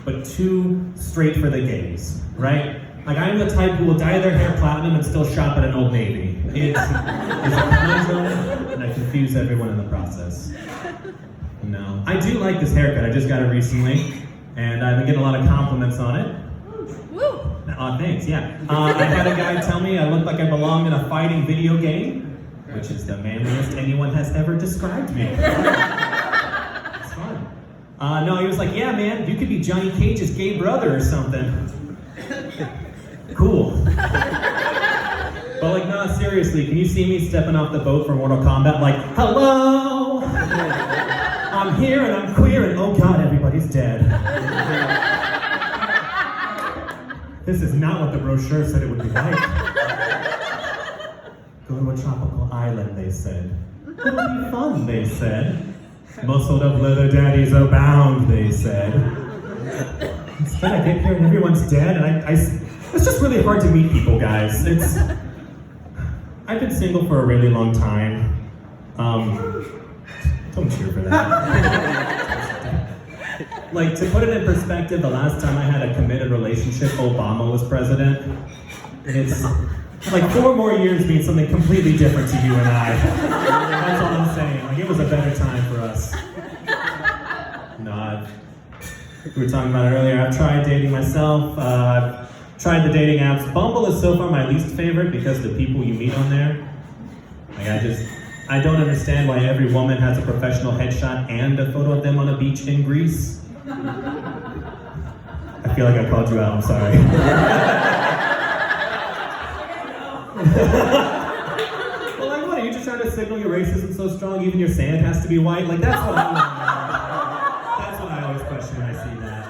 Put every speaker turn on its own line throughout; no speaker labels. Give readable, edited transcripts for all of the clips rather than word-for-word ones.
but too straight for the gays, right? Like, I'm the type who will dye their hair platinum and still shop at an Old Navy. It's a conundrum, and I confuse everyone in the process. No, I do like this haircut. I just got it recently, and I've been getting a lot of compliments on it.
Woo!
Thanks, yeah. I had a guy tell me I looked like I belonged in a fighting video game, which is the manliest anyone has ever described me. It's fun. No, he was like, yeah, man, you could be Johnny Cage's gay brother or something. Cool. But like, no, seriously, can you see me stepping off the boat for Mortal Kombat? Like, hello! I'm here and I'm queer and oh god, everybody's dead. This is not what the brochure said it would be like. Go to a tropical island, they said. It'll be fun, they said. Muscled up leather daddies abound, they said. Instead I get here and everyone's dead and it's just really hard to meet people, guys. I've been single for a really long time. Don't cheer for that. Like, to put it in perspective, the last time I had a committed relationship, Obama was president. It's like 4 more years means something completely different to you and I. That's all I'm saying. Like, it was a better time for us. No, we were talking about it earlier. I've tried dating myself. I've tried the dating apps. Bumble is so far my least favorite because the people you meet on there. Like, I don't understand why every woman has a professional headshot and a photo of them on a beach in Greece. I feel like I called you out, I'm sorry. Well, like, what, are you just trying to signal your racism so strong even your sand has to be white? Like, that's what I always question when I see that.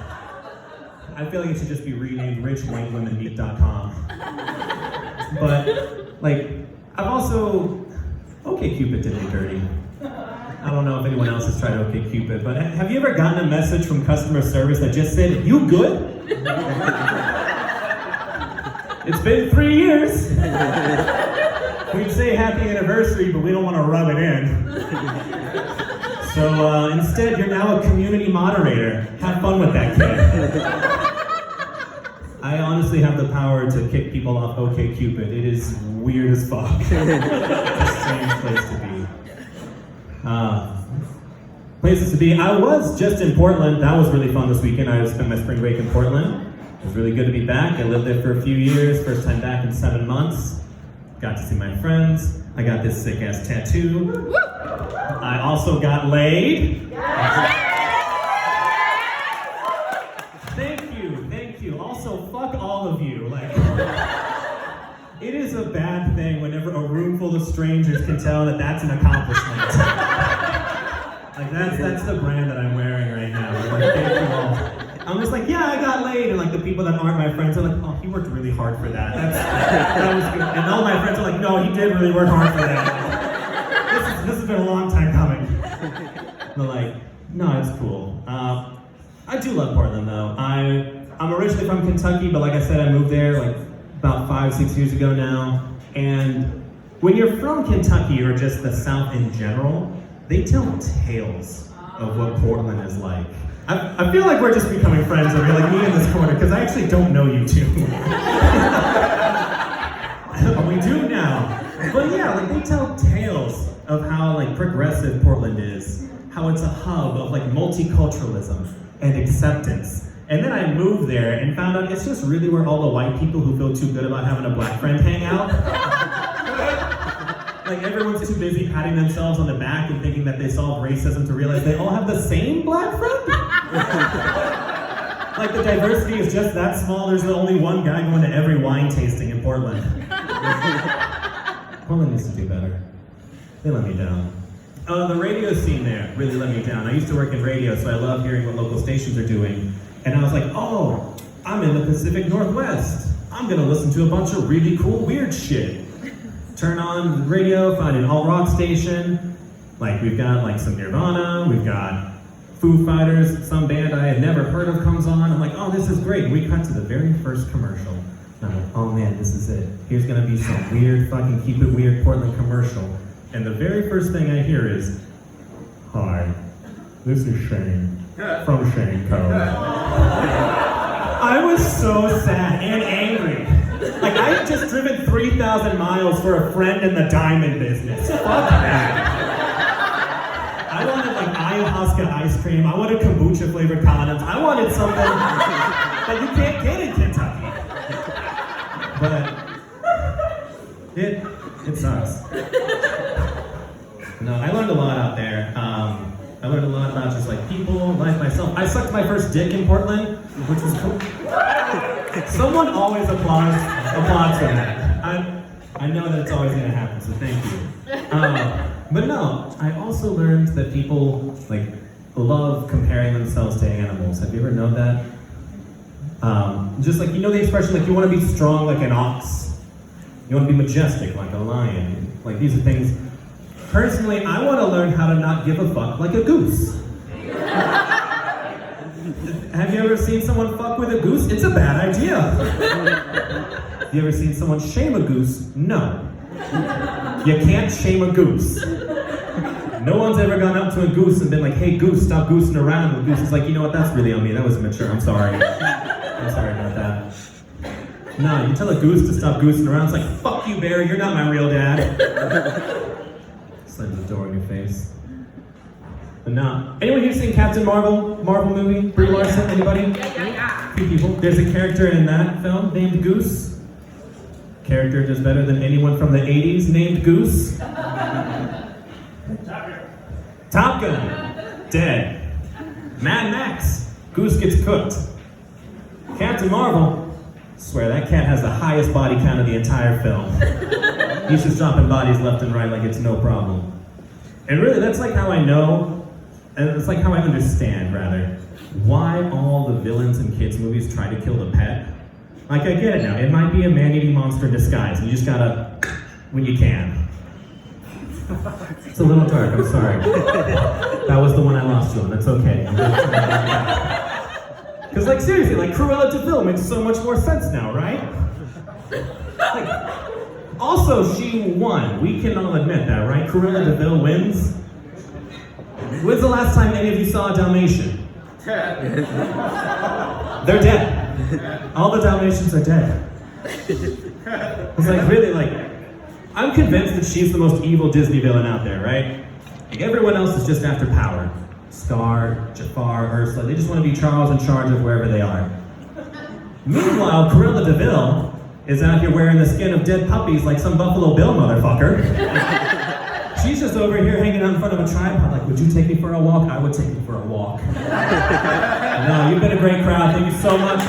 I feel like it should just be renamed richwhitewomenmeet.com. But, like, I've also... OkCupid did me dirty. I don't know if anyone else has tried OkCupid, but have you ever gotten a message from customer service that just said, "You good?" It's been 3 years. We'd say happy anniversary, but we don't want to rub it in. So instead, you're now a community moderator. Have fun with that, kid. I honestly have the power to kick people off OkCupid. It is weird as fuck. It's a strange place to be. Places to be. I was just in Portland. That was really fun this weekend. I spent my spring break in Portland. It was really good to be back. I lived there for a few years. First time back in 7 months. Got to see my friends. I got this sick ass tattoo. I also got laid. Thank you. Also, fuck all of you. Like, it is a bad thing whenever a room full of strangers can tell that that's an accomplishment. Like, that's the brand that I'm wearing right now. Like, thank you all. I'm just like, yeah, I got laid, and like the people that aren't my friends are like, oh, he worked really hard for that. That was good. And all my friends are like, no, he did really work hard for that. This has been a long time coming. But like, no, it's cool. I do love Portland though. I'm originally from Kentucky, but like I said, I moved there like about 5-6 years ago now. And when you're from Kentucky or just the South in general, they tell tales of what Portland is like. I feel like we're just becoming friends over here, like me in this corner, because I actually don't know you two. We do now. But yeah, like they tell tales of how like progressive Portland is, how it's a hub of like multiculturalism and acceptance. And then I moved there and found out it's just really where all the white people who feel too good about having a black friend hang out. Like everyone's too busy patting themselves on the back and thinking that they solved racism to realize they all have the same black friend? Like the diversity is just that small, there's only one guy going to every wine tasting in Portland. Portland needs to do better. They let me down. The radio scene there really let me down. I used to work in radio, so I love hearing what local stations are doing. And I was like, oh, I'm in the Pacific Northwest. I'm gonna listen to a bunch of really cool, weird shit. Turn on the radio, find an alt-rock station. Like, we've got like some Nirvana, we've got Foo Fighters, some band I had never heard of comes on. I'm like, oh, this is great. We cut to the very first commercial. And I'm like, oh man, this is it. Here's gonna be some weird fucking Keep It Weird Portland commercial. And the very first thing I hear is, hi, this is Shane from Shane Co. was so sad and angry. Like, I had just driven 3,000 miles for a friend in the diamond business. Fuck that. I wanted like ayahuasca ice cream. I wanted kombucha flavored condoms. I wanted something that you can't get in Kentucky. But it sucks. No, I learned a lot out there. I learned a lot about just like people, life, myself. I sucked my first dick in Portland, which was cool. Someone always applauds for that. I know that it's always gonna happen, so thank you. But no, I also learned that people like love comparing themselves to animals. Have you ever known that? Just like, you know the expression, like you want to be strong like an ox. You want to be majestic like a lion. Like these are things. Personally, I want to learn how to not give a fuck like a goose. Have you ever seen someone fuck with a goose? It's a bad idea. Have you ever seen someone shame a goose? No. You can't shame a goose. No one's ever gone up to a goose and been like, hey goose, stop goosing around. And the goose is like, you know what, that's really on me. That was immature, I'm sorry. I'm sorry about that. No, you tell a goose to stop goosing around. It's like, fuck you, Barry, you're not my real dad. Slams the door in your face. But no. Anyone here seen Captain Marvel? Marvel movie? Brie Larson? Anybody?
Yeah.
Few people. There's a character in that film named Goose. Character just better than anyone from the 80s named Goose. Top Gun. Dead. Mad Max. Goose gets cooked. Captain Marvel. Swear, that cat has the highest body count of the entire film. He's just dropping bodies left and right like it's no problem. And really, that's like how I know, and it's like how I understand, rather, why all the villains in kids' movies try to kill the pet. Like, I get it now. It might be a man-eating monster in disguise, and you just gotta, when you can. It's a little dark, I'm sorry. That was the one I lost you on, that's okay. Because, like, seriously, like, Cruella de Vil makes so much more sense now, right? Like, also, she won. We can all admit that, right? Cruella de Vil wins. When's the last time any of you saw a Dalmatian? They're dead. All the Dalmatians are dead. It's like, really, like, I'm convinced that she's the most evil Disney villain out there, right? Like, everyone else is just after power. Scar, Jafar, Ursula, they just want to be Charles in charge of wherever they are. Meanwhile, Cruella de Vil is out here wearing the skin of dead puppies like some Buffalo Bill motherfucker. She's just over here hanging out in front of a tripod like, would you take me for a walk? I would take you for a walk. No, you've been a great crowd. Thank you so much.